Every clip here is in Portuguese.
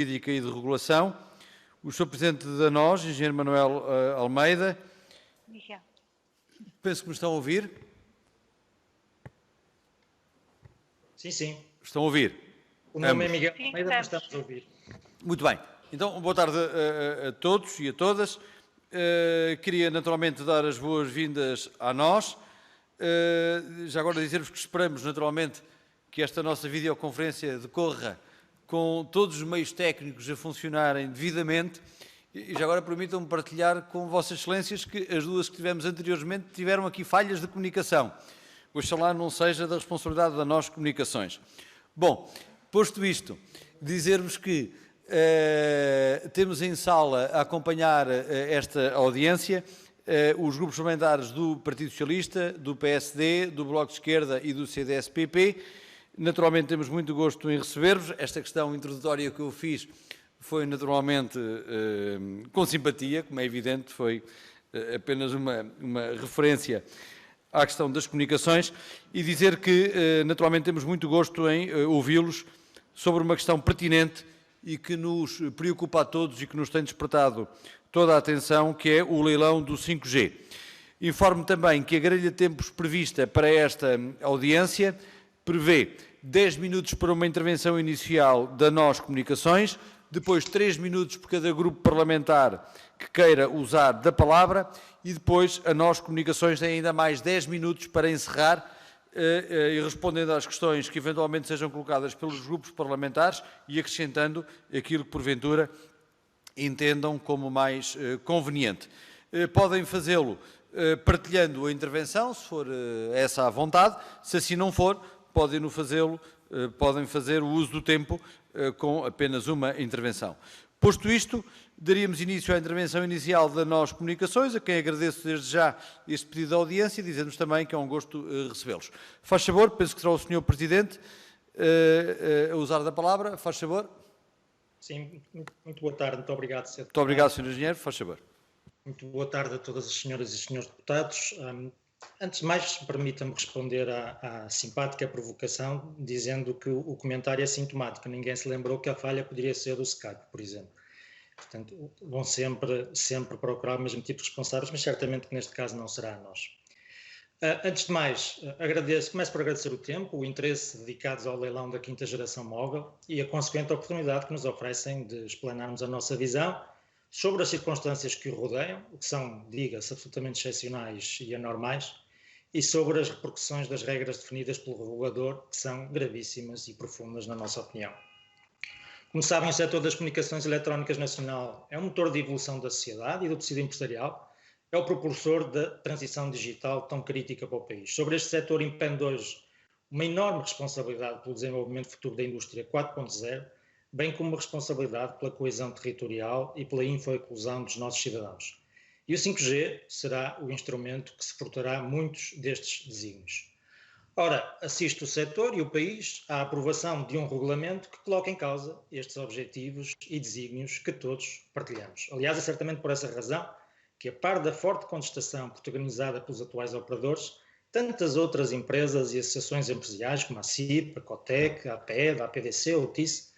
Jurídica e de Regulação, o Sr. Presidente da NOS, Engenheiro Manuel Almeida. Miguel. Penso que me estão a ouvir. Sim, sim. Estão a ouvir? O nome é Miguel Sim, Almeida, mas estamos a ouvir. Muito bem. Então, boa tarde a todos e a todas. Queria naturalmente dar as boas-vindas à NOS. Já agora dizer-vos que esperamos naturalmente que esta nossa videoconferência decorra com todos os meios técnicos a funcionarem devidamente. E já agora permitam-me partilhar com Vossas Excelências que as duas que tivemos anteriormente tiveram aqui falhas de comunicação. Oxalá não seja da responsabilidade da NOS Comunicações. Bom, posto isto, dizer-vos que temos em sala a acompanhar esta audiência os grupos parlamentares do Partido Socialista, do PSD, do Bloco de Esquerda e do CDS-PP. Naturalmente temos muito gosto em receber-vos. Esta questão introdutória que eu fiz foi naturalmente com simpatia, como é evidente, foi apenas uma referência à questão das comunicações e dizer que naturalmente temos muito gosto em ouvi-los sobre uma questão pertinente e que nos preocupa a todos e que nos tem despertado toda a atenção, que é o leilão do 5G. Informo também que a grelha de tempos prevista para esta audiência prevê 10 minutos para uma intervenção inicial da NOS Comunicações, depois 3 minutos por cada grupo parlamentar que queira usar da palavra e depois a NOS Comunicações tem ainda mais 10 minutos para encerrar e respondendo às questões que eventualmente sejam colocadas pelos grupos parlamentares e acrescentando aquilo que porventura entendam como mais conveniente. Podem fazê-lo partilhando a intervenção, se for essa a vontade, se assim não for, podem fazer o uso do tempo com apenas uma intervenção. Posto isto, daríamos início à intervenção inicial da NOS Comunicações, a quem agradeço desde já este pedido de audiência e dizer-nos também que é um gosto recebê-los. Faz favor, penso que será o Sr. Presidente a usar da palavra, faz favor. Sim, muito boa tarde, muito obrigado. Muito obrigado, Sr. Engenheiro, faz favor. Muito boa tarde a todas as senhoras e senhores deputados. Antes de mais, permita-me responder à simpática provocação, dizendo que o comentário é sintomático. Ninguém se lembrou que a falha poderia ser do Skype, por exemplo. Portanto, vão sempre procurar o mesmo tipo de responsáveis, mas certamente que neste caso não será a nós. Antes de mais, começo por agradecer o tempo, o interesse dedicados ao leilão da quinta geração móvel e a consequente oportunidade que nos oferecem de explanarmos a nossa visão sobre as circunstâncias que o rodeiam, que são, diga-se, absolutamente excepcionais e anormais, e sobre as repercussões das regras definidas pelo regulador, que são gravíssimas e profundas, na nossa opinião. Como sabem, o setor das comunicações eletrónicas nacional é um motor de evolução da sociedade e do tecido empresarial, é o propulsor da transição digital tão crítica para o país. Sobre este setor impende hoje uma enorme responsabilidade pelo desenvolvimento futuro da indústria 4.0, bem como uma responsabilidade pela coesão territorial e pela infoinclusão dos nossos cidadãos. E o 5G será o instrumento que suportará muitos destes desígnios. Ora, assiste o setor e o país à aprovação de um regulamento que coloca em causa estes objetivos e desígnios que todos partilhamos. Aliás, é certamente por essa razão que, a par da forte contestação protagonizada pelos atuais operadores, tantas outras empresas e associações empresariais como a CIP, a COTEC, a APED, a APDC ou o TIS,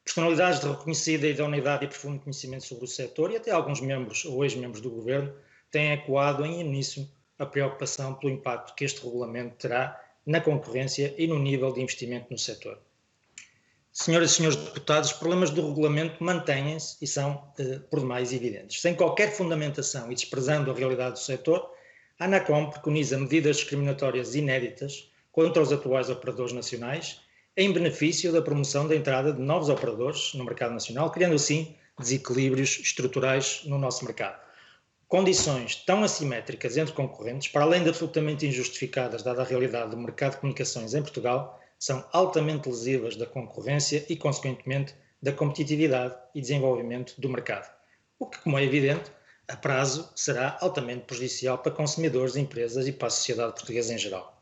personalidades de reconhecida idoneidade e profundo conhecimento sobre o setor e até alguns membros ou ex-membros do governo têm ecoado em uníssono a preocupação pelo impacto que este regulamento terá na concorrência e no nível de investimento no setor. Senhoras e senhores deputados, os problemas do regulamento mantêm-se e são, por demais, evidentes. Sem qualquer fundamentação e desprezando a realidade do setor, a ANACOM preconiza medidas discriminatórias inéditas contra os atuais operadores nacionais em benefício da promoção da entrada de novos operadores no mercado nacional, criando assim desequilíbrios estruturais no nosso mercado. Condições tão assimétricas entre concorrentes, para além de absolutamente injustificadas, dada a realidade do mercado de comunicações em Portugal, são altamente lesivas da concorrência e, consequentemente, da competitividade e desenvolvimento do mercado. O que, como é evidente, a prazo será altamente prejudicial para consumidores, empresas e para a sociedade portuguesa em geral.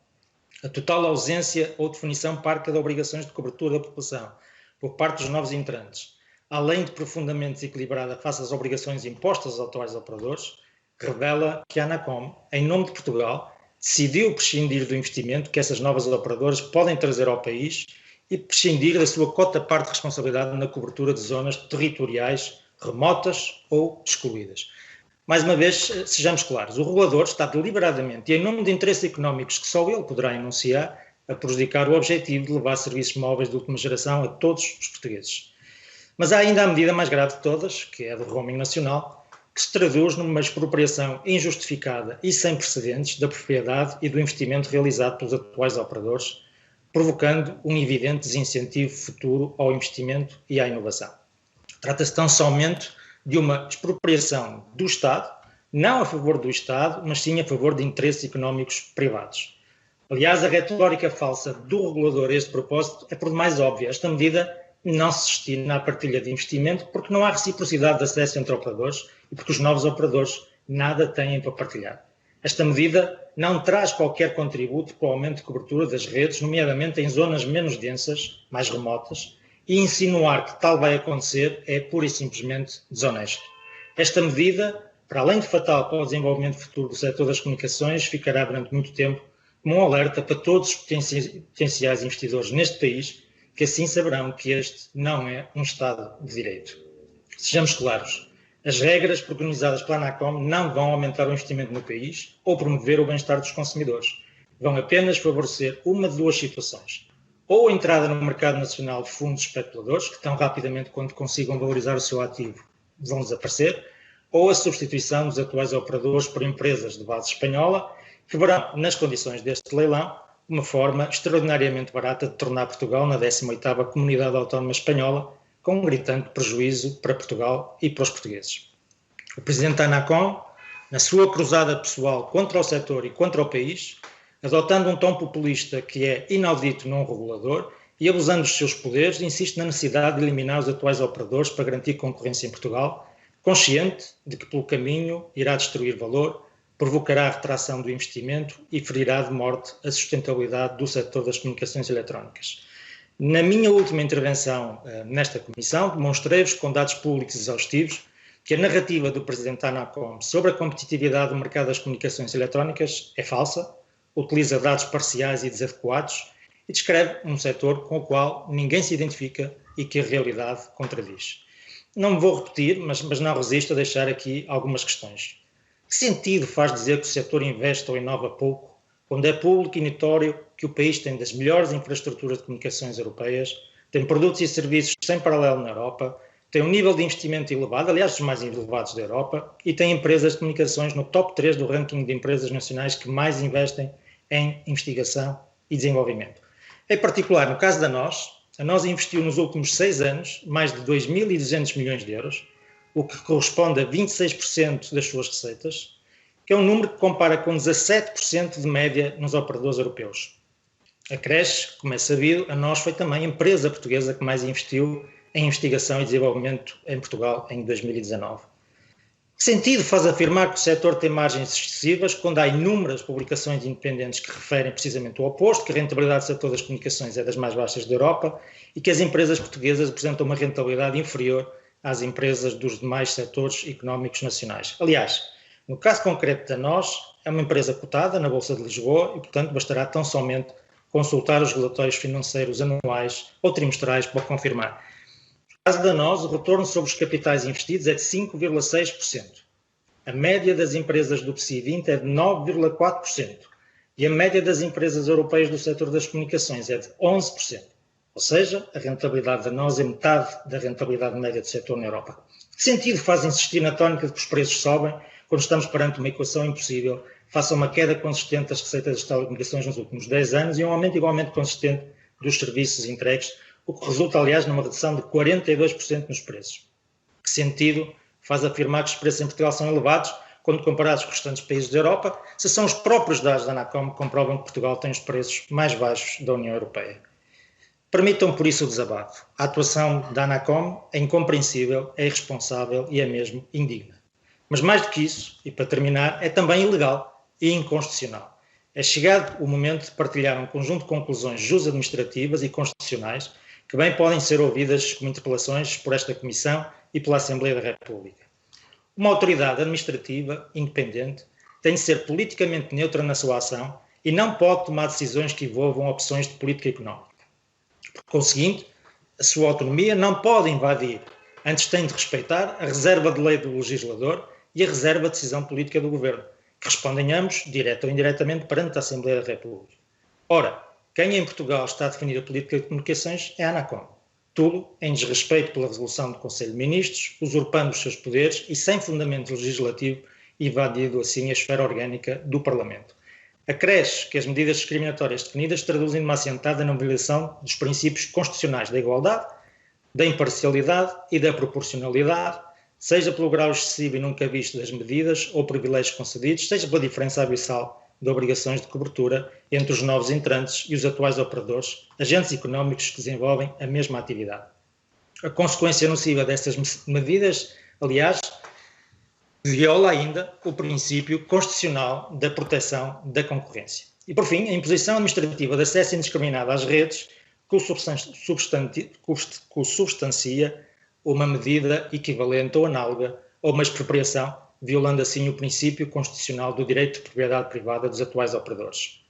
A total ausência ou definição parca de obrigações de cobertura da população por parte dos novos entrantes, além de profundamente desequilibrada face às obrigações impostas aos atuais operadores, revela que a ANACOM, em nome de Portugal, decidiu prescindir do investimento que essas novas operadoras podem trazer ao país e prescindir da sua cota-parte de responsabilidade na cobertura de zonas territoriais remotas ou excluídas. Mais uma vez, sejamos claros, o regulador está deliberadamente e em nome de interesses económicos que só ele poderá enunciar a prejudicar o objetivo de levar serviços móveis de última geração a todos os portugueses. Mas há ainda a medida mais grave de todas, que é a do roaming nacional, que se traduz numa expropriação injustificada e sem precedentes da propriedade e do investimento realizado pelos atuais operadores, provocando um evidente desincentivo futuro ao investimento e à inovação. Trata-se tão somente de uma expropriação do Estado, não a favor do Estado, mas sim a favor de interesses económicos privados. Aliás, a retórica falsa do regulador a este propósito é por demais óbvia. Esta medida não se destina à partilha de investimento porque não há reciprocidade de acesso entre operadores e porque os novos operadores nada têm para partilhar. Esta medida não traz qualquer contributo para o aumento de cobertura das redes, nomeadamente em zonas menos densas, mais remotas, e insinuar que tal vai acontecer é pura e simplesmente desonesto. Esta medida, para além de fatal para o desenvolvimento futuro do setor das comunicações, ficará durante muito tempo como um alerta para todos os potenciais investidores neste país, que assim saberão que este não é um Estado de Direito. Sejamos claros, as regras preconizadas pela ANACOM não vão aumentar o investimento no país ou promover o bem-estar dos consumidores. Vão apenas favorecer uma de duas situações. Ou a entrada no mercado nacional de fundos especuladores, que tão rapidamente quando consigam valorizar o seu ativo vão desaparecer, ou a substituição dos atuais operadores por empresas de base espanhola, que verão, nas condições deste leilão, uma forma extraordinariamente barata de tornar Portugal na 18ª Comunidade Autónoma Espanhola, com um gritante prejuízo para Portugal e para os portugueses. O presidente da ANACOM, na sua cruzada pessoal contra o setor e contra o país, adotando um tom populista que é inaudito num regulador e abusando dos seus poderes, insiste na necessidade de eliminar os atuais operadores para garantir concorrência em Portugal, consciente de que pelo caminho irá destruir valor, provocará a retração do investimento e ferirá de morte a sustentabilidade do setor das comunicações eletrónicas. Na minha última intervenção nesta comissão, demonstrei-vos com dados públicos exaustivos que a narrativa do presidente da ANACOM sobre a competitividade do mercado das comunicações eletrónicas é falsa, utiliza dados parciais e desadequados e descreve um setor com o qual ninguém se identifica e que a realidade contradiz. Não me vou repetir, mas não resisto a deixar aqui algumas questões. Que sentido faz dizer que o setor investe ou inova pouco, quando é público e notório que o país tem das melhores infraestruturas de comunicações europeias, tem produtos e serviços sem paralelo na Europa, tem um nível de investimento elevado, aliás, dos mais elevados da Europa, e tem empresas de comunicações no top 3 do ranking de empresas nacionais que mais investem em investigação e desenvolvimento. Em particular, no caso da NOS, a NOS investiu nos últimos 6 anos mais de 2.200 milhões de euros, o que corresponde a 26% das suas receitas, que é um número que compara com 17% de média nos operadores europeus. A creche, como é sabido, a NOS foi também a empresa portuguesa que mais investiu em investigação e desenvolvimento em Portugal em 2019. Que sentido faz afirmar que o setor tem margens excessivas quando há inúmeras publicações independentes que referem precisamente o oposto, que a rentabilidade do setor das comunicações é das mais baixas da Europa e que as empresas portuguesas apresentam uma rentabilidade inferior às empresas dos demais setores económicos nacionais. Aliás, no caso concreto da NOS, é uma empresa cotada na Bolsa de Lisboa e, portanto, bastará tão somente consultar os relatórios financeiros anuais ou trimestrais para confirmar. No caso da NOS, o retorno sobre os capitais investidos é de 5,6%. A média das empresas do PSI 20 é de 9,4%. E a média das empresas europeias do setor das comunicações é de 11%. Ou seja, a rentabilidade da NOS é metade da rentabilidade média do setor na Europa. Que sentido faz insistir na tónica de que os preços sobem quando estamos perante uma equação impossível, face a uma queda consistente das receitas das telecomunicações nos últimos 10 anos e um aumento igualmente consistente dos serviços entregues, o que resulta, aliás, numa redução de 42% nos preços? Que sentido faz afirmar que os preços em Portugal são elevados quando comparados com os restantes países da Europa, se são os próprios dados da ANACOM que comprovam que Portugal tem os preços mais baixos da União Europeia? Permitam por isso o desabafo. A atuação da ANACOM é incompreensível, é irresponsável e é mesmo indigna. Mas mais do que isso, e para terminar, é também ilegal e inconstitucional. É chegado o momento de partilhar um conjunto de conclusões jus-administrativas e constitucionais que bem podem ser ouvidas como interpelações por esta Comissão e pela Assembleia da República. Uma autoridade administrativa independente tem de ser politicamente neutra na sua ação e não pode tomar decisões que envolvam opções de política económica. Por conseguinte, a sua autonomia não pode invadir, antes tem de respeitar a reserva de lei do legislador e a reserva de decisão política do Governo, que respondem ambos, direta ou indiretamente, perante a Assembleia da República. Ora, quem em Portugal está a definir a política de comunicações é a ANACOM. Tudo em desrespeito pela resolução do Conselho de Ministros, usurpando os seus poderes e sem fundamento legislativo, invadindo assim a esfera orgânica do Parlamento. Acresce que as medidas discriminatórias definidas traduzem uma assentada na violação dos princípios constitucionais da igualdade, da imparcialidade e da proporcionalidade, seja pelo grau excessivo e nunca visto das medidas ou privilégios concedidos, seja pela diferença abissal de obrigações de cobertura entre os novos entrantes e os atuais operadores, agentes económicos que desenvolvem a mesma atividade. A consequência nociva destas medidas, aliás, viola ainda o princípio constitucional da proteção da concorrência. E, por fim, a imposição administrativa de acesso indiscriminado às redes consubstancia uma medida equivalente ou análoga a uma expropriação, violando assim o princípio constitucional do direito de propriedade privada dos atuais operadores.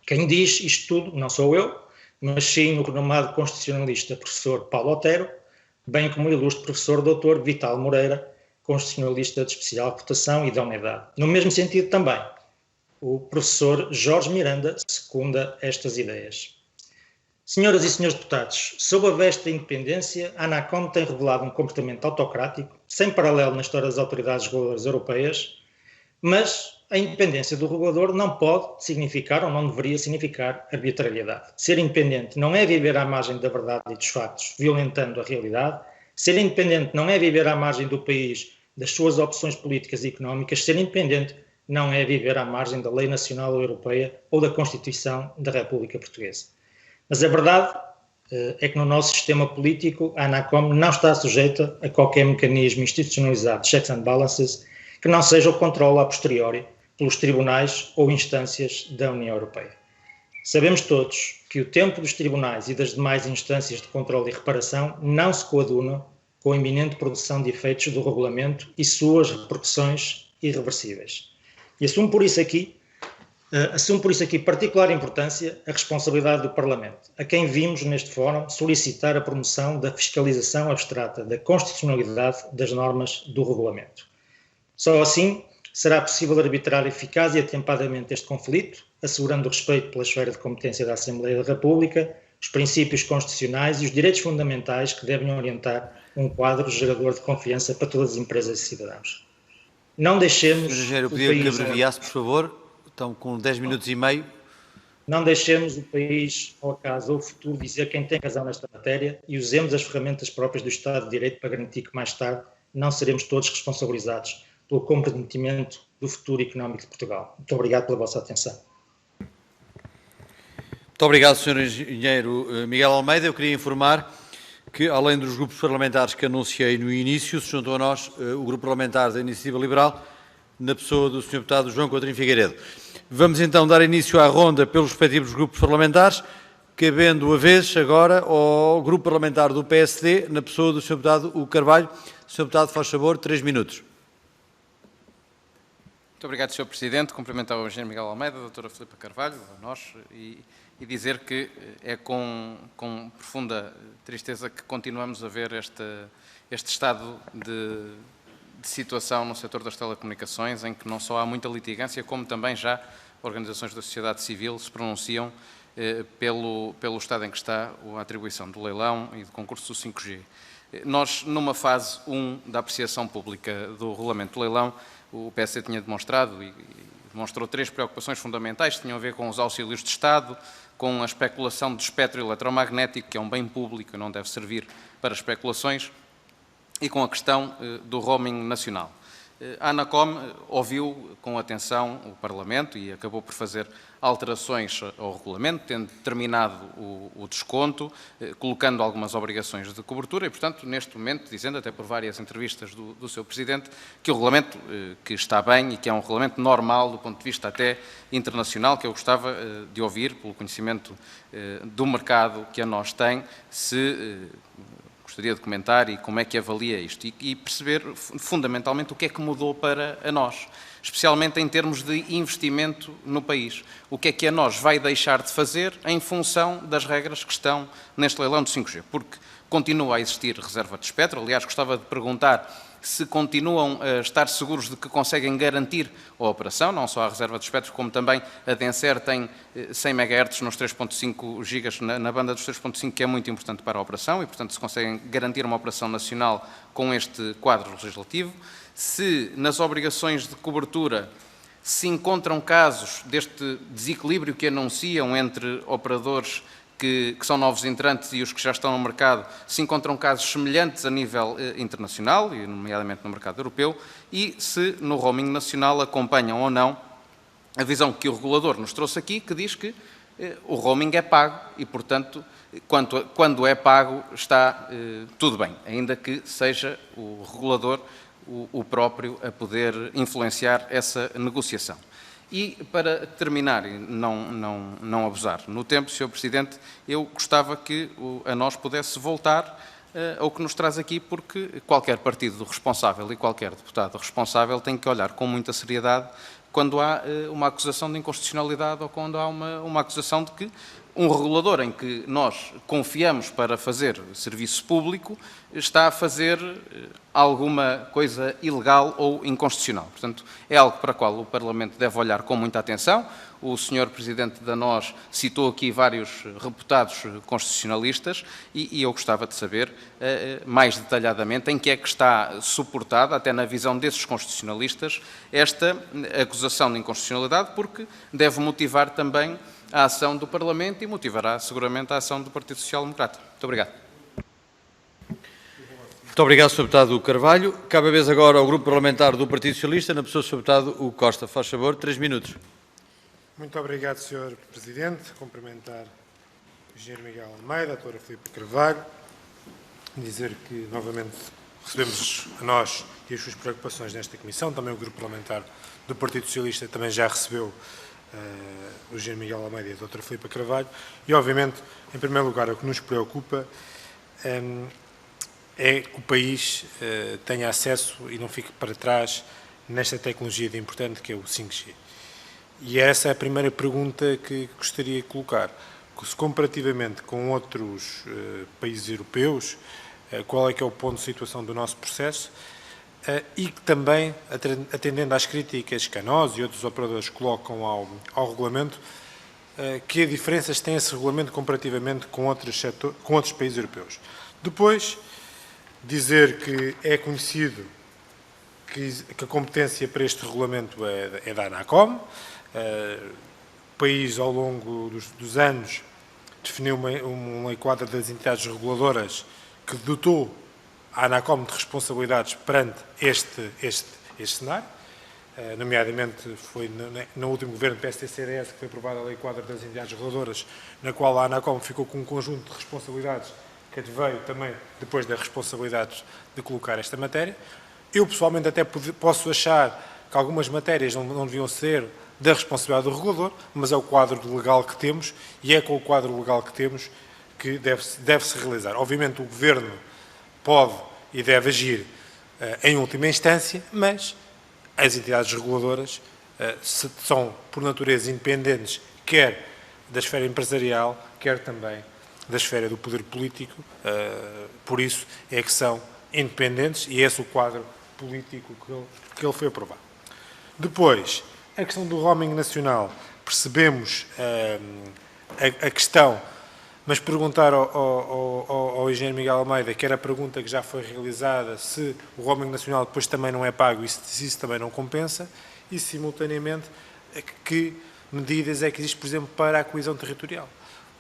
Quem diz isto tudo não sou eu, mas sim o renomado constitucionalista professor Paulo Otero, bem como o ilustre professor Dr. Vital Moreira, constitucionalista de especial cotação e idoneidade. No mesmo sentido também, o professor Jorge Miranda secunda estas ideias. Senhoras e senhores deputados, sob a veste da independência, a ANACOM tem revelado um comportamento autocrático, sem paralelo na história das autoridades reguladoras europeias, mas a independência do regulador não pode significar, ou não deveria significar, arbitrariedade. Ser independente não é viver à margem da verdade e dos factos, violentando a realidade. Ser independente não é viver à margem do país, das suas opções políticas e económicas. Ser independente não é viver à margem da lei nacional ou europeia ou da Constituição da República Portuguesa. Mas a verdade é que no nosso sistema político a ANACOM não está sujeita a qualquer mecanismo institucionalizado de checks and balances que não seja o controle a posteriori pelos tribunais ou instâncias da União Europeia. Sabemos todos que o tempo dos tribunais e das demais instâncias de controle e reparação não se coaduna com a iminente produção de efeitos do regulamento e suas repercussões irreversíveis. E assumo por isso aqui particular importância a responsabilidade do Parlamento, a quem vimos neste fórum solicitar a promoção da fiscalização abstrata da constitucionalidade das normas do regulamento. Só assim será possível arbitrar eficaz e atempadamente este conflito, assegurando o respeito pela esfera de competência da Assembleia da República, os princípios constitucionais e os direitos fundamentais que devem orientar um quadro gerador de confiança para todas as empresas e cidadãos. Não deixemos Sr. Engenheiro, eu pedia que abreviasse, por favor. Estão com 10 minutos e meio. Não deixemos o país, ao acaso ou o futuro, dizer quem tem razão nesta matéria e usemos as ferramentas próprias do Estado de Direito para garantir que mais tarde não seremos todos responsabilizados pelo comprometimento do futuro económico de Portugal. Muito obrigado pela vossa atenção. Muito obrigado, Sr. Engenheiro Miguel Almeida. Eu queria informar que, além dos grupos parlamentares que anunciei no início, se juntou a nós o Grupo Parlamentar da Iniciativa Liberal, na pessoa do Sr. Deputado João Coutinho Figueiredo. Vamos então dar início à ronda pelos respectivos grupos parlamentares, cabendo a vez agora ao Grupo Parlamentar do PSD, na pessoa do Sr. Deputado Hugo Carvalho. Sr. Deputado, faz favor, 3 minutos. Muito obrigado, Sr. Presidente. Cumprimentar o Engenheiro Miguel Almeida, a doutora Filipa Carvalho, a nós, e dizer que é com profunda tristeza que continuamos a ver este estado de situação no setor das telecomunicações, em que não só há muita litigância, como também já organizações da sociedade civil se pronunciam pelo estado em que está a atribuição do leilão e do concurso do 5G. Nós, numa fase 1 da apreciação pública do regulamento do leilão, o PSD tinha demonstrado e demonstrou 3 preocupações fundamentais que tinham a ver com os auxílios de Estado, com a especulação do espectro eletromagnético, que é um bem público e não deve servir para especulações, e com a questão do roaming nacional. A ANACOM ouviu com atenção o Parlamento e acabou por fazer alterações ao regulamento, tendo determinado o desconto, colocando algumas obrigações de cobertura e, portanto, neste momento, dizendo até por várias entrevistas do seu Presidente, que o regulamento que está bem e que é um regulamento normal do ponto de vista até internacional, que eu gostava de ouvir, pelo conhecimento do mercado que a nós tem, se gostaria de comentar e como é que avalia isto e perceber fundamentalmente o que é que mudou para a nós, especialmente em termos de investimento no país. O que é que a nós vai deixar de fazer em função das regras que estão neste leilão do 5G, porque continua a existir reserva de espectro. Aliás, gostava de perguntar se continuam a estar seguros de que conseguem garantir a operação, não só a reserva de espectro, como também a Denser tem 100 MHz nos 3.5 GB na banda dos 3.5, que é muito importante para a operação e, portanto, se conseguem garantir uma operação nacional com este quadro legislativo. Se nas obrigações de cobertura se encontram casos deste desequilíbrio que anunciam entre operadores que são novos entrantes e os que já estão no mercado, se encontram casos semelhantes a nível internacional, e nomeadamente no mercado europeu, e se no roaming nacional acompanham ou não a visão que o regulador nos trouxe aqui, que diz que o roaming é pago e, portanto, quando é pago está tudo bem, ainda que seja o regulador o próprio a poder influenciar essa negociação. E, para terminar, e não abusar no tempo, Sr. Presidente, eu gostava que a nós pudesse voltar ao que nos traz aqui, porque qualquer partido responsável e qualquer deputado responsável tem que olhar com muita seriedade quando há uma acusação de inconstitucionalidade ou quando há uma acusação de que um regulador em que nós confiamos para fazer serviço público está a fazer alguma coisa ilegal ou inconstitucional. Portanto, é algo para o qual o Parlamento deve olhar com muita atenção. O Sr. Presidente da NOS citou aqui vários reputados constitucionalistas e eu gostava de saber mais detalhadamente em que é que está suportada, até na visão desses constitucionalistas, esta acusação de inconstitucionalidade, porque deve motivar também a ação do Parlamento e motivará seguramente a ação do Partido Social Democrata. Muito obrigado. Muito obrigado, Sr. Deputado Carvalho. Cabe a vez agora ao Grupo Parlamentar do Partido Socialista, na pessoa do Sr. Deputado Costa. Faz favor, 3 minutos. Muito obrigado, Sr. Presidente. Cumprimentar o Engenheiro Miguel Almeida, a doutora Filipe Carvalho, dizer que novamente recebemos a nós e as suas preocupações nesta Comissão. Também o Grupo Parlamentar do Partido Socialista também já recebeu o Engenheiro Miguel Almeida e a doutora Filipe Carvalho. E, obviamente, em primeiro lugar, o que nos preocupa é que o país tenha acesso e não fique para trás nesta tecnologia de importante que é o 5G. E essa é a primeira pergunta que gostaria de colocar. Se comparativamente com outros países europeus, qual é que é o ponto de situação do nosso processo e que também, atendendo às críticas que a nós e outros operadores colocam ao regulamento, que diferenças tem esse regulamento comparativamente com outros países europeus. Depois, dizer que é conhecido que a competência para este regulamento é da ANACOM. O país, ao longo dos anos, definiu uma lei quadro das entidades reguladoras que dotou a ANACOM de responsabilidades perante este cenário. Nomeadamente, foi no último governo PST-CDS que foi aprovada a lei quadro das entidades reguladoras, na qual a ANACOM ficou com um conjunto de responsabilidades que adveio também depois das responsabilidades de colocar esta matéria. Eu, pessoalmente, até posso achar que algumas matérias não deviam ser da responsabilidade do regulador, mas é o quadro legal que temos e é com o quadro legal que temos que deve-se realizar. Obviamente, o Governo pode e deve agir em última instância, mas as entidades reguladoras são, por natureza, independentes, quer da esfera empresarial, quer também da esfera do poder político, por isso é que são independentes e esse é o quadro político que ele foi aprovado. Depois, a questão do roaming nacional, percebemos a questão, mas perguntar ao Engenheiro Miguel Almeida, que era a pergunta que já foi realizada, se o roaming nacional depois também não é pago e se isso também não compensa, e simultaneamente que medidas é que existe, por exemplo, para a coesão territorial.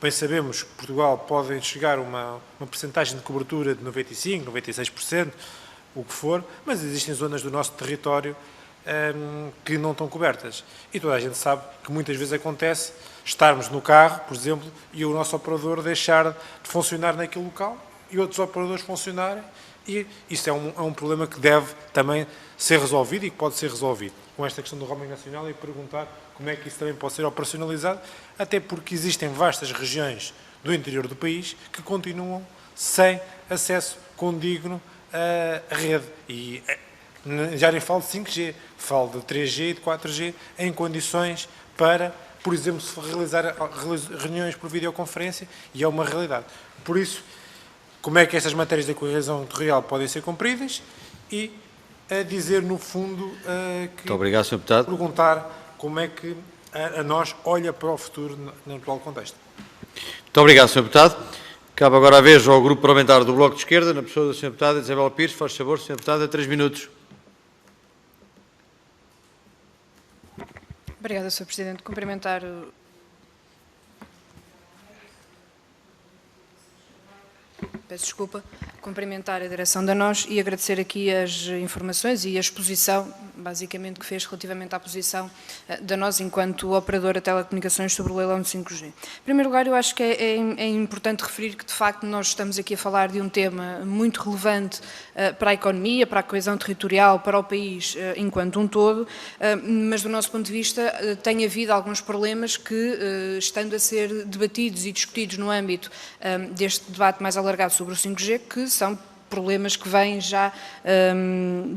Bem sabemos que Portugal pode chegar a uma percentagem de cobertura de 95%, 96%, o que for, mas existem zonas do nosso território que não estão cobertas. E toda a gente sabe que muitas vezes acontece estarmos no carro, por exemplo, e o nosso operador deixar de funcionar naquele local e outros operadores funcionarem, e isso é um problema que deve também ser resolvido e que pode ser resolvido com esta questão do roaming nacional e perguntar como é que isso também pode ser operacionalizado, até porque existem vastas regiões do interior do país que continuam sem acesso condigno a rede. E já nem falo de 5G, falo de 3G e de 4G em condições para, por exemplo, se realizar reuniões por videoconferência, e é uma realidade. Por isso, como é que estas matérias da coesão territorial podem ser cumpridas e a dizer, no fundo, que... Muito obrigado, Sr. Deputado. Perguntar como é que a nós olha para o futuro no atual contexto. Muito obrigado, Sr. Deputado. Cabe agora a vez ao Grupo Parlamentar do Bloco de Esquerda, na pessoa da Sra. Deputada Isabel Pires. Faz favor, Sra. Deputada, 3 minutos. Obrigada, Sr. Presidente. Cumprimentar peço desculpa, cumprimentar a direção da NOS e agradecer aqui as informações e a exposição, basicamente, que fez relativamente à posição da NOS enquanto operadora de telecomunicações sobre o leilão de 5G. Em primeiro lugar, eu acho que é importante referir que, de facto, nós estamos aqui a falar de um tema muito relevante para a economia, para a coesão territorial, para o país enquanto um todo, mas do nosso ponto de vista tem havido alguns problemas que, estando a ser debatidos e discutidos no âmbito deste debate mais alargado sobre o 5G, que são problemas que vêm já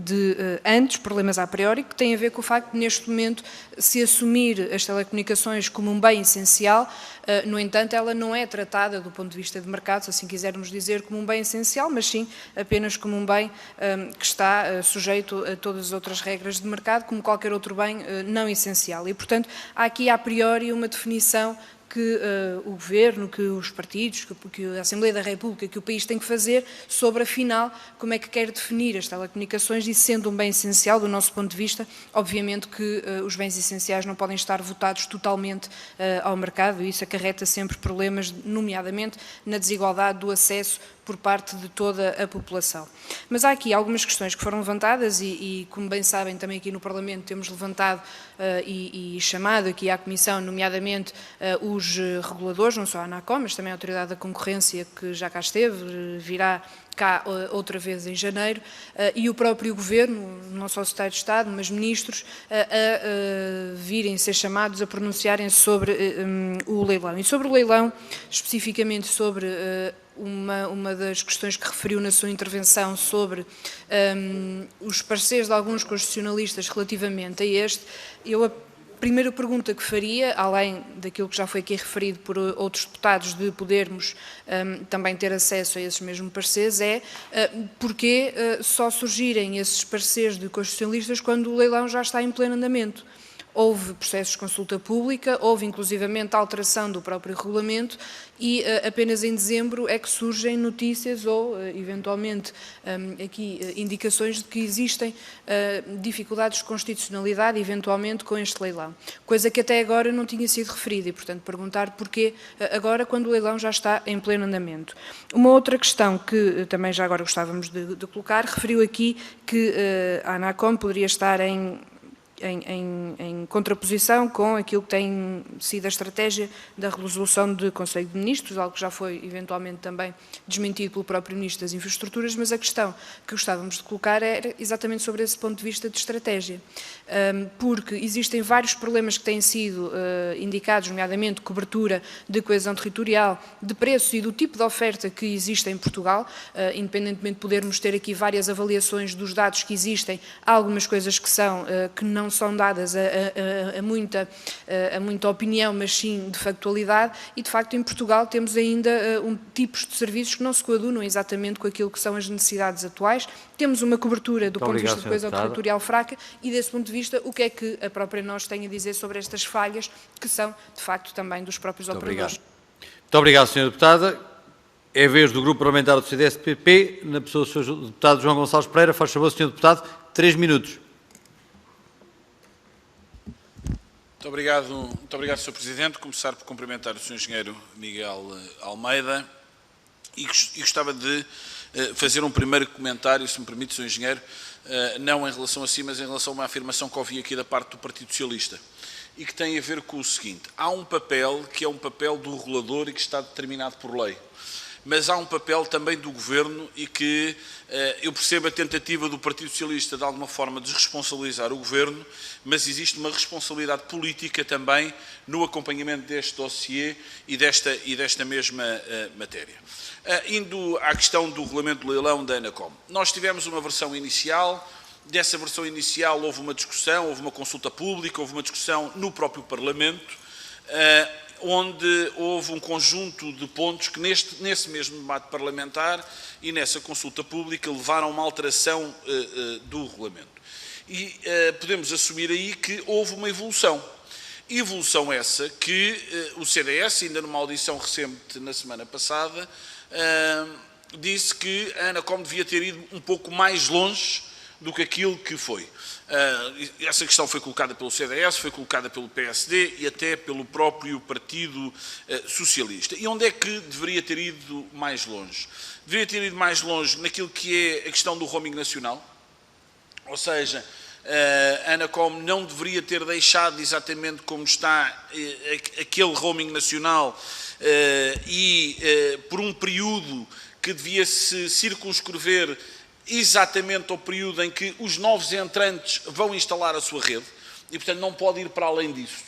de antes, problemas a priori, que têm a ver com o facto de, neste momento, se assumir as telecomunicações como um bem essencial. No entanto, ela não é tratada, do ponto de vista de mercado, se assim quisermos dizer, como um bem essencial, mas sim apenas como um bem que está sujeito a todas as outras regras de mercado, como qualquer outro bem não essencial. E, portanto, há aqui, a priori, uma definição que o Governo, que os partidos, que a Assembleia da República, que o país tem que fazer sobre, afinal, como é que quer definir as telecomunicações e, sendo um bem essencial, do nosso ponto de vista, obviamente que os bens essenciais não podem estar votados totalmente ao mercado e isso acarreta sempre problemas, nomeadamente na desigualdade do acesso por parte de toda a população. Mas há aqui algumas questões que foram levantadas e como bem sabem, também aqui no Parlamento temos levantado e chamado aqui à Comissão, nomeadamente os reguladores, não só a ANACOM, mas também a Autoridade da Concorrência, que já cá esteve, virá cá outra vez em janeiro, e o próprio Governo, não só o Secretário de Estado, mas ministros, a virem ser chamados a pronunciarem sobre o leilão. E sobre o leilão, especificamente sobre uma das questões que referiu na sua intervenção sobre os pareceres de alguns constitucionalistas relativamente a este, a primeira pergunta que faria, além daquilo que já foi aqui referido por outros deputados, de podermos também ter acesso a esses mesmos pareceres, é porque só surgirem esses pareceres de constitucionalistas quando o leilão já está em pleno andamento. Houve processos de consulta pública, houve inclusivamente alteração do próprio regulamento e apenas em dezembro é que surgem notícias ou, eventualmente, aqui indicações de que existem dificuldades de constitucionalidade, eventualmente, com este leilão. Coisa que até agora não tinha sido referida e, portanto, perguntar porquê agora, quando o leilão já está em pleno andamento. Uma outra questão que também já agora gostávamos de colocar, referiu aqui que a ANACOM poderia estar em contraposição com aquilo que tem sido a estratégia da resolução do Conselho de Ministros, algo que já foi eventualmente também desmentido pelo próprio Ministro das Infraestruturas, mas a questão que gostávamos de colocar era exatamente sobre esse ponto de vista de estratégia, porque existem vários problemas que têm sido indicados, nomeadamente cobertura de coesão territorial, de preços e do tipo de oferta que existe em Portugal, independentemente de podermos ter aqui várias avaliações dos dados que existem, há algumas coisas que não são dadas a muita opinião, mas sim de factualidade, e de facto em Portugal temos ainda tipos de serviços que não se coadunam exatamente com aquilo que são as necessidades atuais. Temos uma cobertura do ponto de vista de coesão territorial fraca e desse ponto de vista o que é que a própria NOS tem a dizer sobre estas falhas que são de facto também dos próprios operadores. Muito obrigado, Sra. Deputada. É a vez do Grupo Parlamentar do CDS-PP, na pessoa do Sr. Deputado João Gonçalves Pereira. Faz favor, Sr. Deputado, 3 minutos. Muito obrigado, Sr. Presidente. Começar por cumprimentar o Sr. Engenheiro Miguel Almeida e gostava de fazer um primeiro comentário, se me permite, Sr. Engenheiro, não em relação a si, mas em relação a uma afirmação que ouvi aqui da parte do Partido Socialista e que tem a ver com o seguinte: há um papel que é um papel do regulador e que está determinado por lei. mas há um papel também do Governo e que eu percebo a tentativa do Partido Socialista de alguma forma desresponsabilizar o Governo, mas existe uma responsabilidade política também no acompanhamento deste dossiê e desta mesma matéria. Indo à questão do regulamento do leilão da Anacom, nós tivemos uma versão inicial. Dessa versão inicial houve uma discussão, houve uma consulta pública, houve uma discussão no próprio Parlamento, onde houve um conjunto de pontos que nesse mesmo debate parlamentar e nessa consulta pública levaram a uma alteração do regulamento. E podemos assumir aí que houve uma evolução. Evolução essa que o CDS, ainda numa audição recente na semana passada, disse que a Anacom devia ter ido um pouco mais longe do que aquilo que foi. Essa questão foi colocada pelo CDS, foi colocada pelo PSD e até pelo próprio Partido Socialista. E onde é que deveria ter ido mais longe? Deveria ter ido mais longe naquilo que é a questão do roaming nacional, ou seja, a Anacom não deveria ter deixado exatamente como está aquele roaming nacional e por um período que devia se circunscrever exatamente ao período em que os novos entrantes vão instalar a sua rede e, portanto, não pode ir para além disso.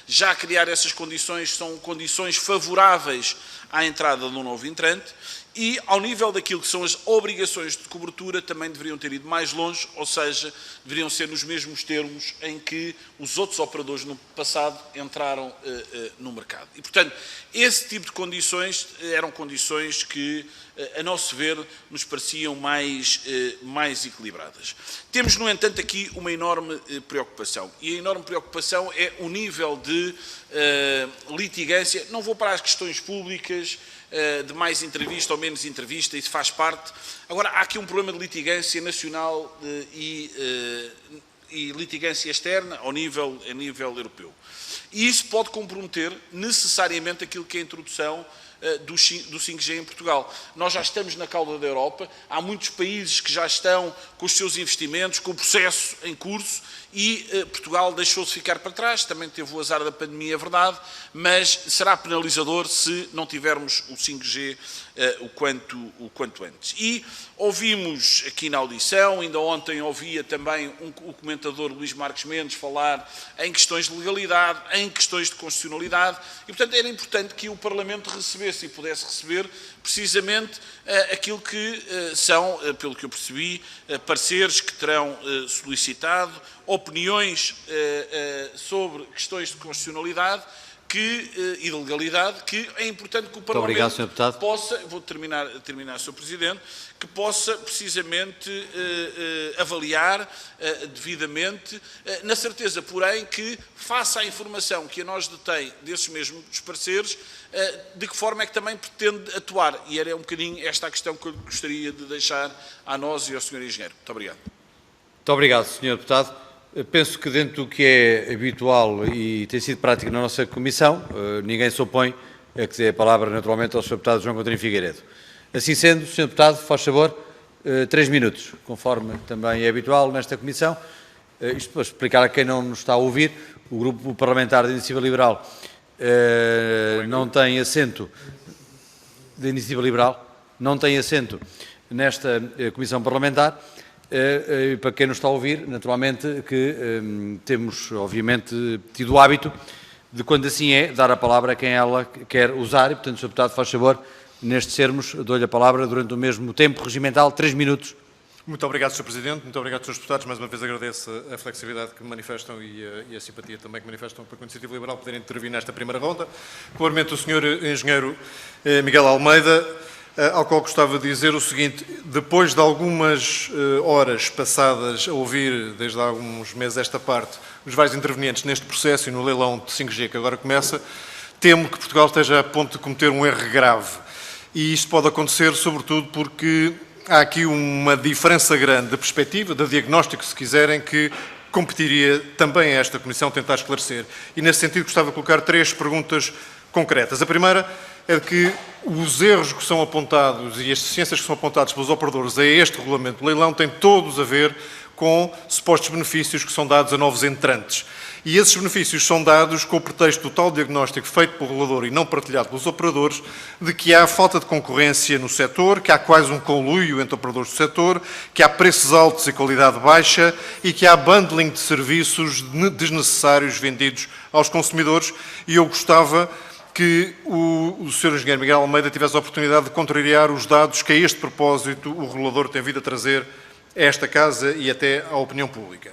Já criar essas condições são condições favoráveis à entrada de um novo entrante e, ao nível daquilo que são as obrigações de cobertura, também deveriam ter ido mais longe, ou seja, deveriam ser nos mesmos termos em que os outros operadores no passado entraram no mercado. E, portanto, esse tipo de condições eram condições que, a nosso ver, nos pareciam mais equilibradas. Temos, no entanto, aqui uma enorme preocupação. E a enorme preocupação é o nível de litigância. Não vou para as questões públicas, de mais entrevista ou menos entrevista, isso faz parte. Agora, há aqui um problema de litigância nacional e litigância externa ao nível europeu. E isso pode comprometer necessariamente aquilo que é a introdução do 5G em Portugal. Nós já estamos na cauda da Europa, há muitos países que já estão com os seus investimentos, com o processo em curso e Portugal deixou-se ficar para trás, também teve o azar da pandemia, é verdade, mas será penalizador se não tivermos o 5G o quanto antes. E ouvimos aqui na audição, ainda ontem ouvia também o comentador Luís Marques Mendes falar em questões de legalidade, em questões de constitucionalidade e, portanto, era importante que o Parlamento recebesse e pudesse receber precisamente aquilo que são, pelo que eu percebi, pareceres que terão solicitado, opiniões sobre questões de constitucionalidade e de legalidade, que é importante que o Parlamento possa, vou terminar, Sr. Presidente, que possa precisamente avaliar devidamente, na certeza, porém, que face à informação que a nós detém desses mesmos pareceres, de que forma é que também pretende atuar. E era um bocadinho esta a questão que eu gostaria de deixar a nós e ao Sr. Engenheiro. Muito obrigado. Muito obrigado, Sr. Deputado. Penso que dentro do que é habitual e tem sido prático na nossa Comissão, ninguém se opõe a que dê a palavra naturalmente ao Sr. Deputado João Coutinho Figueiredo. Assim sendo, Sr. Deputado, faz favor, 3 minutos, conforme também é habitual nesta Comissão. Isto para explicar a quem não nos está a ouvir, o Grupo Parlamentar da Iniciativa Liberal não tem assento, nesta Comissão Parlamentar. Para quem nos está a ouvir, naturalmente que temos, obviamente, tido o hábito de, quando assim é, dar a palavra a quem ela quer usar e, portanto, Sr. Deputado, faz favor, nestes termos, dou-lhe a palavra durante o mesmo tempo regimental, 3 minutos. Muito obrigado, Sr. Presidente, muito obrigado, Srs. Deputados. Mais uma vez agradeço a flexibilidade que manifestam e a simpatia também que manifestam para a Iniciativa Liberal poderem intervir nesta primeira ronda. Claramente, o Sr. Engenheiro Miguel Almeida, ao qual gostava de dizer o seguinte: depois de algumas horas passadas a ouvir, desde há alguns meses esta parte, os vários intervenientes neste processo e no leilão de 5G que agora começa, temo que Portugal esteja a ponto de cometer um erro grave. E isto pode acontecer, sobretudo, porque há aqui uma diferença grande de perspectiva, de diagnóstico, se quiserem, que competiria também a esta Comissão tentar esclarecer. E, nesse sentido, gostava de colocar 3 perguntas concretas. A primeira é de que os erros que são apontados e as deficiências que são apontadas pelos operadores a este regulamento de leilão têm todos a ver com supostos benefícios que são dados a novos entrantes. e esses benefícios são dados com o pretexto do tal diagnóstico feito pelo regulador e não partilhado pelos operadores, de que há falta de concorrência no setor, que há quase um conluio entre operadores do setor, que há preços altos e qualidade baixa e que há bundling de serviços desnecessários vendidos aos consumidores, e eu gostava que o Sr. Engenheiro Miguel Almeida tivesse a oportunidade de contrariar os dados que a este propósito o regulador tem vindo a trazer a esta Casa e até à opinião pública.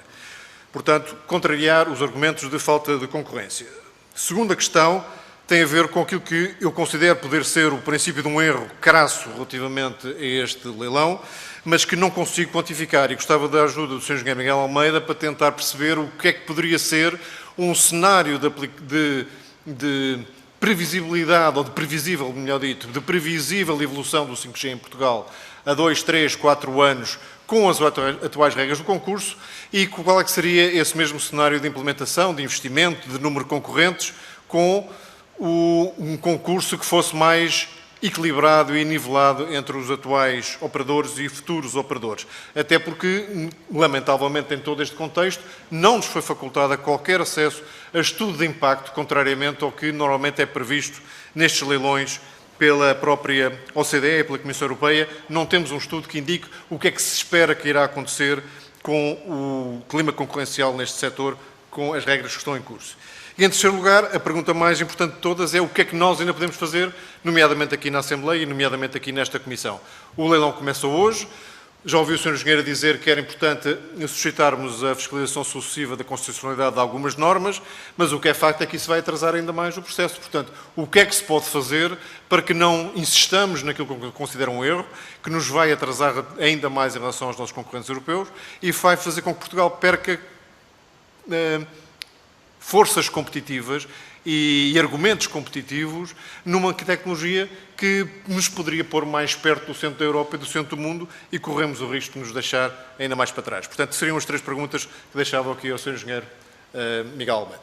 Portanto, contrariar os argumentos de falta de concorrência. Segunda questão tem a ver com aquilo que eu considero poder ser o princípio de um erro crasso relativamente a este leilão, mas que não consigo quantificar, e gostava da ajuda do Sr. Engenheiro Miguel Almeida para tentar perceber o que é que poderia ser um cenário de previsibilidade, ou de previsível, melhor dito, de previsível evolução do 5G em Portugal a 2, 3, 4 anos com as atuais regras do concurso, e qual é que seria esse mesmo cenário de implementação, de investimento, de número de concorrentes, com um concurso que fosse mais equilibrado e nivelado entre os atuais operadores e futuros operadores. Até porque, lamentavelmente, em todo este contexto, não nos foi facultado qualquer acesso a estudo de impacto, contrariamente ao que normalmente é previsto nestes leilões pela própria OCDE e pela Comissão Europeia. Não temos um estudo que indique o que é que se espera que irá acontecer com o clima concorrencial neste setor, com as regras que estão em curso. E, em terceiro lugar, a pergunta mais importante de todas é o que é que nós ainda podemos fazer, nomeadamente aqui na Assembleia e nomeadamente aqui nesta Comissão. O leilão começa hoje. Já ouvi o Sr. Engenheiro dizer que era importante suscitarmos a fiscalização sucessiva da constitucionalidade de algumas normas, mas o que é facto é que isso vai atrasar ainda mais o processo. Portanto, o que é que se pode fazer para que não insistamos naquilo que eu considero um erro, que nos vai atrasar ainda mais em relação aos nossos concorrentes europeus e vai fazer com que Portugal perca forças competitivas e argumentos competitivos numa tecnologia que nos poderia pôr mais perto do centro da Europa e do centro do mundo, e corremos o risco de nos deixar ainda mais para trás. Portanto, seriam as três perguntas que deixava aqui ao Sr. Engenheiro Miguel Almeida.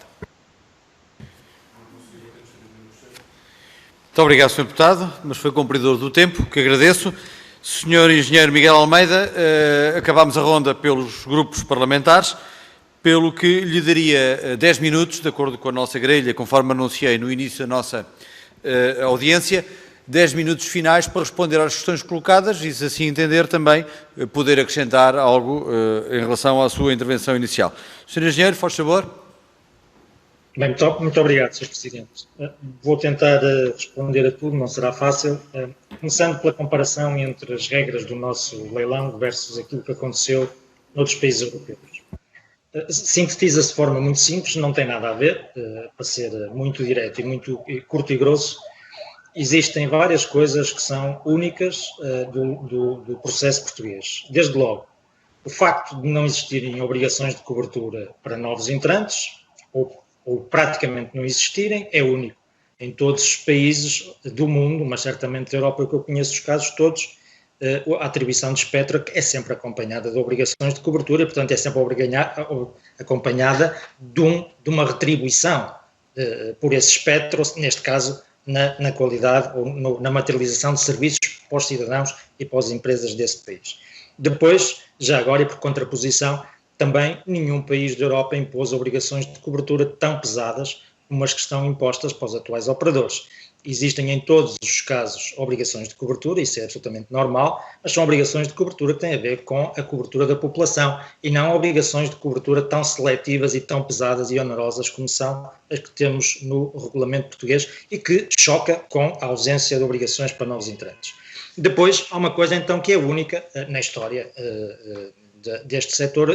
Muito obrigado, Sr. Deputado, mas foi cumpridor do tempo, que agradeço. Sr. Engenheiro Miguel Almeida, acabámos a ronda pelos grupos parlamentares, pelo que lhe daria 10 minutos, de acordo com a nossa grelha, conforme anunciei no início da nossa audiência, 10 minutos finais para responder às questões colocadas e, se assim entender, também poder acrescentar algo em relação à sua intervenção inicial. Sr. Engenheiro, faz favor. Bem, muito obrigado, Sr. Presidente. Vou tentar responder a tudo, não será fácil. Começando pela comparação entre as regras do nosso leilão versus aquilo que aconteceu noutros países europeus. Sintetiza-se de forma muito simples, não tem nada a ver, para ser muito direto e muito curto e grosso. Existem várias coisas que são únicas do processo português. Desde logo, o facto de não existirem obrigações de cobertura para novos entrantes, ou praticamente não existirem, é único em todos os países do mundo, mas certamente da Europa, que eu conheço os casos todos. A atribuição de espectro é sempre acompanhada de obrigações de cobertura e, portanto, é sempre acompanhada de uma retribuição por esse espectro, neste caso, na qualidade ou na materialização de serviços para os cidadãos e para as empresas desse país. Depois, já agora e por contraposição, também nenhum país da Europa impôs obrigações de cobertura tão pesadas como as que estão impostas para os atuais operadores. Existem em todos os casos obrigações de cobertura, isso é absolutamente normal, mas são obrigações de cobertura que têm a ver com a cobertura da população e não obrigações de cobertura tão seletivas e tão pesadas e onerosas como são as que temos no regulamento português e que choca com a ausência de obrigações para novos entrantes. Depois, há uma coisa então que é única na história deste setor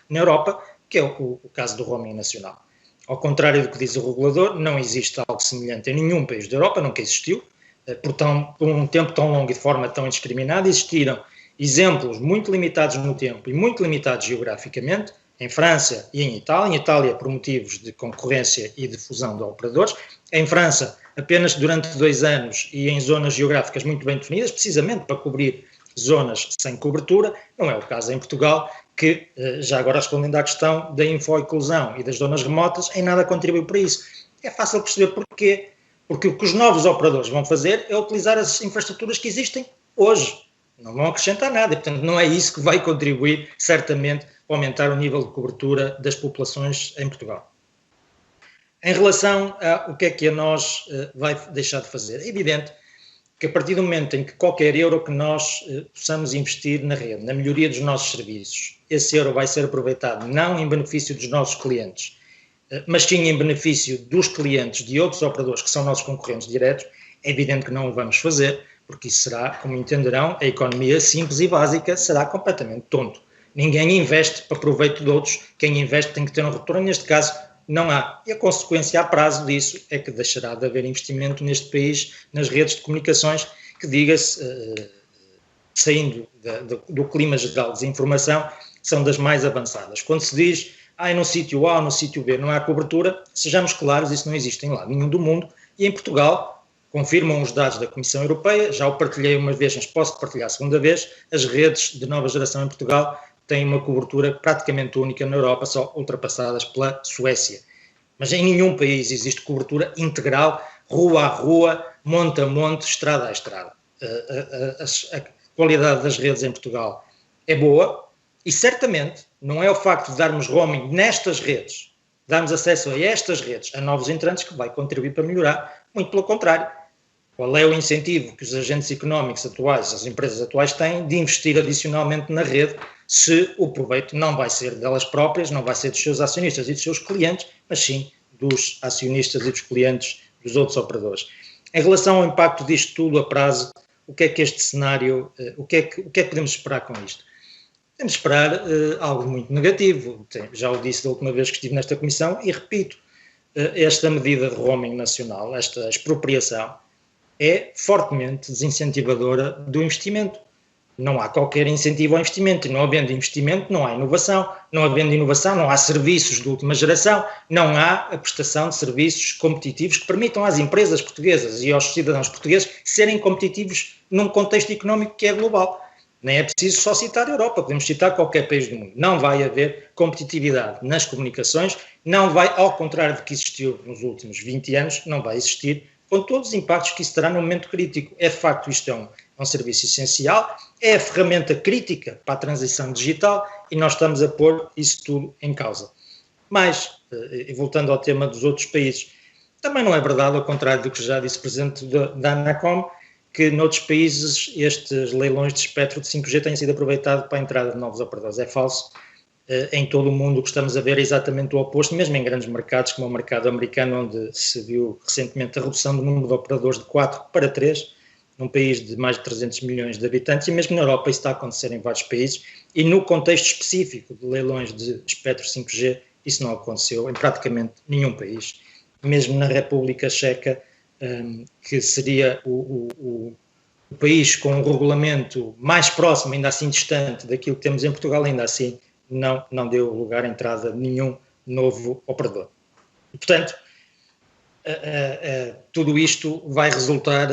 na Europa, que é o caso do roaming nacional. Ao contrário do que diz o regulador, não existe algo semelhante em nenhum país da Europa, nunca existiu. Por um tempo tão longo e de forma tão indiscriminada, existiram exemplos muito limitados no tempo e muito limitados geograficamente, em França e em Itália por motivos de concorrência e de fusão de operadores. Em França, apenas durante 2 anos e em zonas geográficas muito bem definidas, precisamente para cobrir zonas sem cobertura. Não é o caso em Portugal, que, já agora respondendo à questão da infoiclusão e das zonas remotas, em nada contribui para isso. É fácil perceber porquê. Porque o que os novos operadores vão fazer é utilizar as infraestruturas que existem hoje. Não vão acrescentar nada e, portanto, não é isso que vai contribuir, certamente, para aumentar o nível de cobertura das populações em Portugal. Em relação ao que é que a nós vai deixar de fazer, é evidente que a partir do momento em que qualquer euro que nós possamos investir na rede, na melhoria dos nossos serviços, esse euro vai ser aproveitado não em benefício dos nossos clientes, mas sim em benefício dos clientes de outros operadores que são nossos concorrentes diretos, é evidente que não o vamos fazer, porque isso será, como entenderão, a economia simples e básica será completamente tonto. Ninguém investe para proveito de outros, quem investe tem que ter um retorno, neste caso não há. E a consequência a prazo disso é que deixará de haver investimento neste país nas redes de comunicações que, diga-se, saindo do clima geral de desinformação, são das mais avançadas. Quando se diz, no sítio A ou no sítio B não há cobertura, sejamos claros, isso não existe em lado nenhum do mundo, e em Portugal, confirmam os dados da Comissão Europeia, já o partilhei uma vez, mas posso partilhar a segunda vez, as redes de nova geração em Portugal têm uma cobertura praticamente única na Europa, só ultrapassadas pela Suécia. Mas em nenhum país existe cobertura integral, rua a rua, monte a monte, estrada a estrada. A qualidade das redes em Portugal é boa e certamente não é o facto de darmos roaming nestas redes, darmos acesso a estas redes, a novos entrantes, que vai contribuir para melhorar, muito pelo contrário. Qual é o incentivo que os agentes económicos atuais, as empresas atuais têm de investir adicionalmente na rede, se o proveito não vai ser delas próprias, não vai ser dos seus acionistas e dos seus clientes, mas sim dos acionistas e dos clientes dos outros operadores. Em relação ao impacto disto tudo a prazo, o que é que este cenário, o que é que podemos esperar com isto? Podemos esperar algo muito negativo. Já o disse da última vez que estive nesta comissão e repito, esta medida de roaming nacional, esta expropriação, é fortemente desincentivadora do investimento. Não há qualquer incentivo ao investimento, e não havendo investimento não há inovação, não havendo inovação não há serviços de última geração, não há a prestação de serviços competitivos que permitam às empresas portuguesas e aos cidadãos portugueses serem competitivos num contexto económico que é global. Nem é preciso só citar a Europa, podemos citar qualquer país do mundo. Não vai haver competitividade nas comunicações, não vai, ao contrário do que existiu nos últimos 20 anos, não vai existir, com todos os impactos que isso terá no momento crítico. É de facto, isto é um serviço essencial, é a ferramenta crítica para a transição digital e nós estamos a pôr isso tudo em causa. Mas, e voltando ao tema dos outros países, também não é verdade, ao contrário do que já disse o Presidente da Anacom, que noutros países estes leilões de espectro de 5G têm sido aproveitados para a entrada de novos operadores. É falso. Em todo o mundo o que estamos a ver é exatamente o oposto, mesmo em grandes mercados como o mercado americano, onde se viu recentemente a redução do número de operadores de 4 para 3, num país de mais de 300 milhões de habitantes, e mesmo na Europa isso está a acontecer em vários países, e no contexto específico de leilões de espectro 5G, isso não aconteceu em praticamente nenhum país. Mesmo na República Checa, que seria o país com um regulamento mais próximo, ainda assim distante daquilo que temos em Portugal, ainda assim não deu lugar à entrada de nenhum novo operador. E, portanto, tudo isto vai resultar,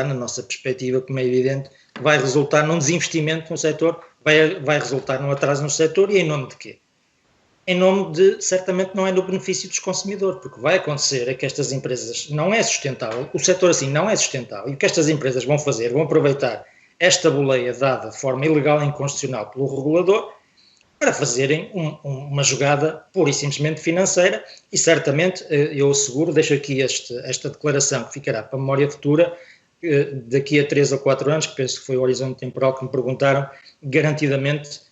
na nossa perspectiva, como é evidente, vai resultar num desinvestimento no setor, vai resultar num atraso no setor, e em nome de quê? Em nome de, certamente não é no benefício dos consumidores, porque vai acontecer é que estas empresas não é sustentável, o setor assim não é sustentável, e o que estas empresas vão fazer, vão aproveitar esta boleia dada de forma ilegal e inconstitucional pelo regulador para fazerem uma jogada pura e simplesmente financeira, e certamente, eu asseguro, deixo aqui esta declaração que ficará para a memória futura, daqui a 3 ou 4 anos, que penso que foi o horizonte temporal que me perguntaram, garantidamente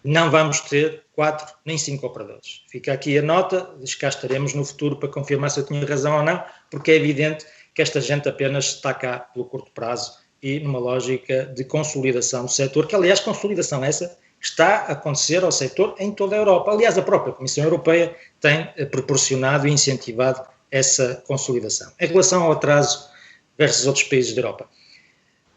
não vamos ter 4 nem 5 operadores. Fica aqui a nota, cá estaremos no futuro para confirmar se eu tinha razão ou não, porque é evidente que esta gente apenas está cá pelo curto prazo e numa lógica de consolidação do setor, que aliás consolidação essa está a acontecer ao setor em toda a Europa. Aliás, a própria Comissão Europeia tem proporcionado e incentivado essa consolidação. Em relação ao atraso versus outros países da Europa,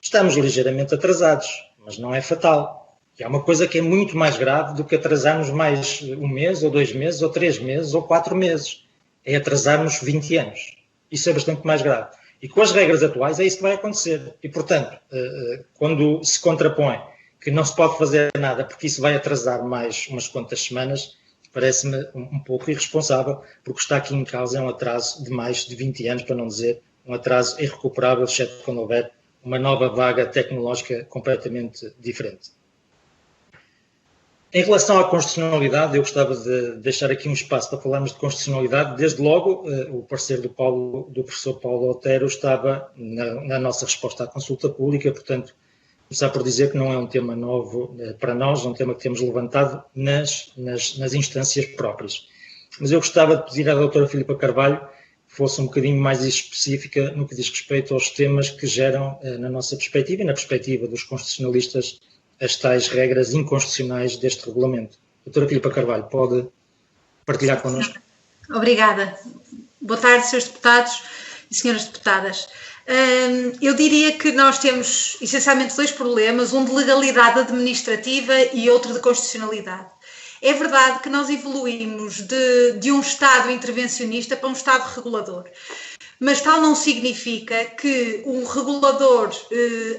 estamos ligeiramente atrasados, mas não é fatal. E há uma coisa que é muito mais grave do que atrasarmos mais 1 mês, ou 2 meses, ou 3 meses, ou 4 meses. É atrasarmos 20 anos. Isso é bastante mais grave. E com as regras atuais é isso que vai acontecer. E, portanto, quando se contrapõe que não se pode fazer nada porque isso vai atrasar mais umas quantas semanas, parece-me um pouco irresponsável, porque está aqui em causa um atraso de mais de 20 anos, para não dizer um atraso irrecuperável, exceto quando houver uma nova vaga tecnológica completamente diferente. Em relação à constitucionalidade, eu gostava de deixar aqui um espaço para falarmos de constitucionalidade. Desde logo, o parecer do professor Paulo Otero estava na nossa resposta à consulta pública, portanto, começar por dizer que não é um tema novo para nós, é um tema que temos levantado nas instâncias próprias. Mas eu gostava de pedir à doutora Filipa Carvalho que fosse um bocadinho mais específica no que diz respeito aos temas que geram, na nossa perspectiva e na perspectiva dos constitucionalistas, as tais regras inconstitucionais deste regulamento. Doutora Filipa Carvalho, pode partilhar connosco? Obrigada. Boa tarde, senhores deputados e senhoras deputadas. Eu diria que nós temos essencialmente dois problemas, um de legalidade administrativa e outro de constitucionalidade. É verdade que nós evoluímos de um Estado intervencionista para um Estado regulador, mas tal não significa que o regulador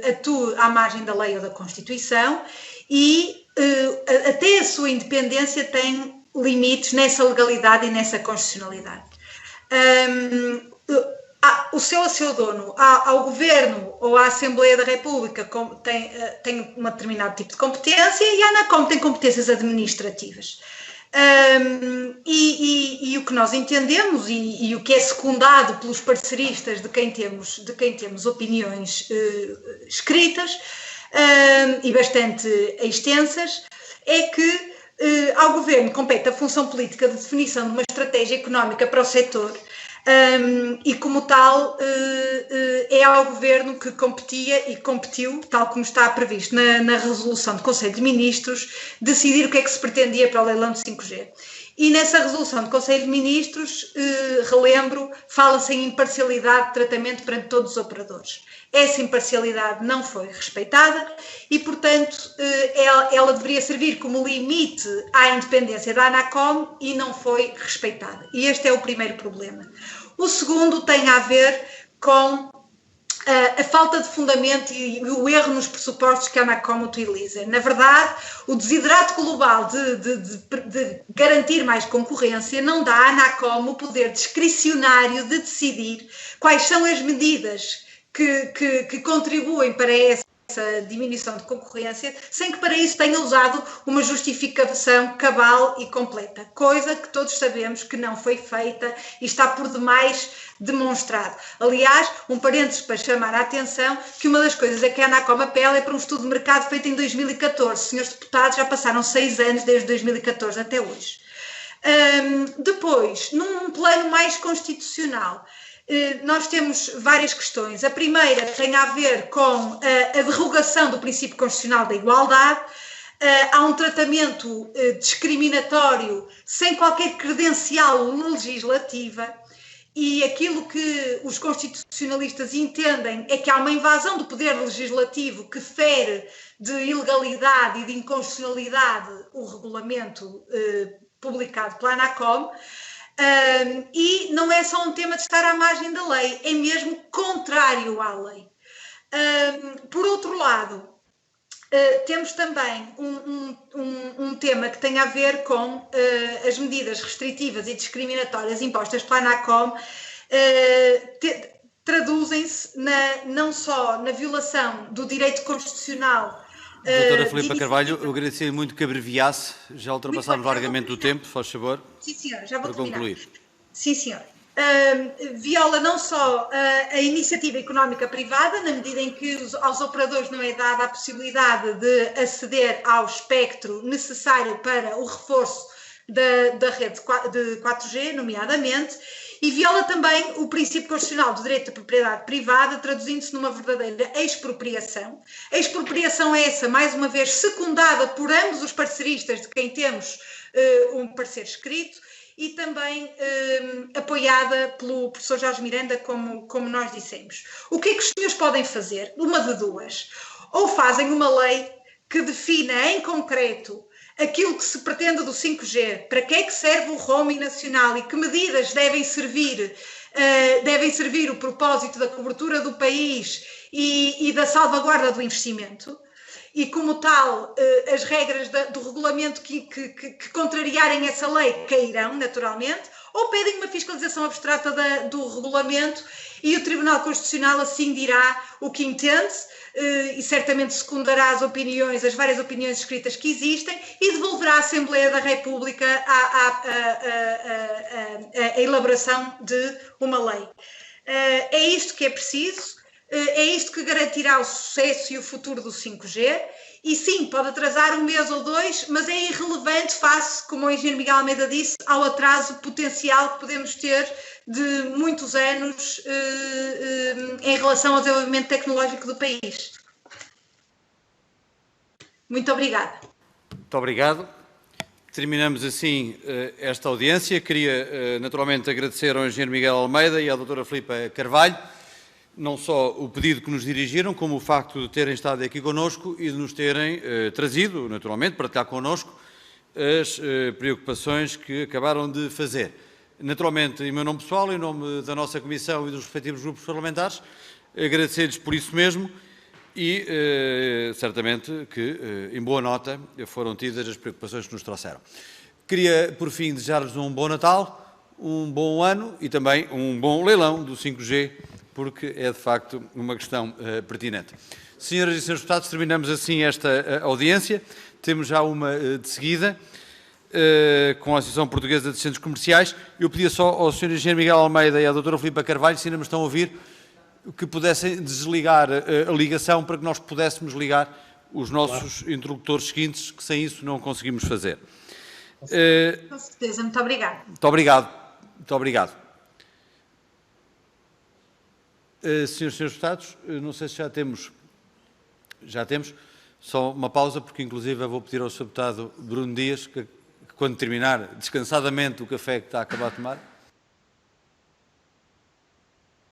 atue à margem da lei ou da Constituição e até a sua independência tem limites nessa legalidade e nessa constitucionalidade. O seu dono, ao Governo ou à Assembleia da República tem um determinado tipo de competência e a ANACOM tem competências administrativas. E o que nós entendemos e o que é secundado pelos parceiristas de quem temos opiniões escritas e bastante extensas, é que ao Governo compete a função política de definição de uma estratégia económica para o setor. E como tal é ao Governo que competia e competiu, tal como está previsto na resolução do Conselho de Ministros, decidir o que é que se pretendia para o leilão de 5G. E nessa resolução do Conselho de Ministros, relembro, fala-se em imparcialidade de tratamento perante todos os operadores. Essa imparcialidade não foi respeitada e, portanto, ela deveria servir como limite à independência da ANACOM e não foi respeitada. E este é o primeiro problema. O segundo tem a ver com a falta de fundamento e o erro nos pressupostos que a ANACOM utiliza. Na verdade, o desiderato global de garantir mais concorrência não dá à ANACOM o poder discricionário de decidir quais são as medidas que contribuem para essa diminuição de concorrência, sem que para isso tenha usado uma justificação cabal e completa, coisa que todos sabemos que não foi feita e está por demais demonstrado. Aliás, um parênteses para chamar a atenção que uma das coisas a que a ANACOM apela é para um estudo de mercado feito em 2014. Senhores deputados, já passaram 6 anos desde 2014 até hoje. Depois, num plano mais constitucional, nós temos várias questões. A primeira tem a ver com a derrogação do princípio constitucional da igualdade. Há um tratamento discriminatório sem qualquer credencial legislativa e aquilo que os constitucionalistas entendem é que há uma invasão do poder legislativo que fere de ilegalidade e de inconstitucionalidade o regulamento publicado pela ANACOM. E não é só um tema de estar à margem da lei, é mesmo contrário à lei. Por outro lado, temos também um tema que tem a ver com as medidas restritivas e discriminatórias impostas pela ANACOM, traduzem-se não só na violação do direito constitucional. Doutora Filipa Carvalho, eu agradecia muito que abreviasse, já ultrapassámos largamente o tempo, faz favor. Sim, senhora, já vou terminar. Concluir. Sim, senhora. Viola não só a iniciativa económica privada, na medida em que aos operadores não é dada a possibilidade de aceder ao espectro necessário para o reforço da rede de 4G, nomeadamente, e viola também o princípio constitucional do direito de propriedade privada, traduzindo-se numa verdadeira expropriação. A expropriação é essa, mais uma vez, secundada por ambos os parceiristas de quem temos um parecer escrito e também apoiada pelo professor Jorge Miranda, como nós dissemos. O que é que os senhores podem fazer? Uma de duas. Ou fazem uma lei que defina em concreto aquilo que se pretende do 5G, para que é que serve o roaming nacional e que medidas devem servir o propósito da cobertura do país e da salvaguarda do investimento. E como tal, as regras do regulamento que contrariarem essa lei cairão, naturalmente, ou pedem uma fiscalização abstrata do regulamento e o Tribunal Constitucional assim dirá o que entende e certamente secundará as várias opiniões escritas que existem e devolverá à Assembleia da República a elaboração de uma lei. É isto que é preciso, é isto que garantirá o sucesso e o futuro do 5G. E sim, pode atrasar um mês ou dois, mas é irrelevante face, como o engenheiro Miguel Almeida disse, ao atraso potencial que podemos ter de muitos anos em relação ao desenvolvimento tecnológico do país. Muito obrigada. Muito obrigado. Terminamos assim esta audiência. Queria naturalmente agradecer ao engenheiro Miguel Almeida e à doutora Filipa Carvalho, não só o pedido que nos dirigiram, como o facto de terem estado aqui connosco e de nos terem trazido, naturalmente, para cá connosco, as preocupações que acabaram de fazer. Naturalmente, em meu nome pessoal, em nome da nossa Comissão e dos respectivos grupos parlamentares, agradecer-lhes por isso mesmo e, certamente, que, em boa nota, foram tidas as preocupações que nos trouxeram. Queria, por fim, desejar-vos um bom Natal, um bom ano e também um bom leilão do 5G, porque é, de facto, uma questão pertinente. Senhoras e senhores deputados, terminamos assim esta audiência. Temos já uma de seguida, com a Associação Portuguesa de Centros Comerciais. Eu pedia só ao Sr. Engenheiro Miguel Almeida e à doutora Filipa Carvalho, se ainda me estão a ouvir, que pudessem desligar a ligação para que nós pudéssemos ligar os nossos interlocutores seguintes, que sem isso não conseguimos fazer. Com certeza, muito obrigada. Muito obrigado. Muito obrigado. Senhoras e senhores deputados, não sei se já temos, só uma pausa, porque inclusive eu vou pedir ao Sr. Deputado Bruno Dias que quando terminar descansadamente o café que está a acabar de tomar,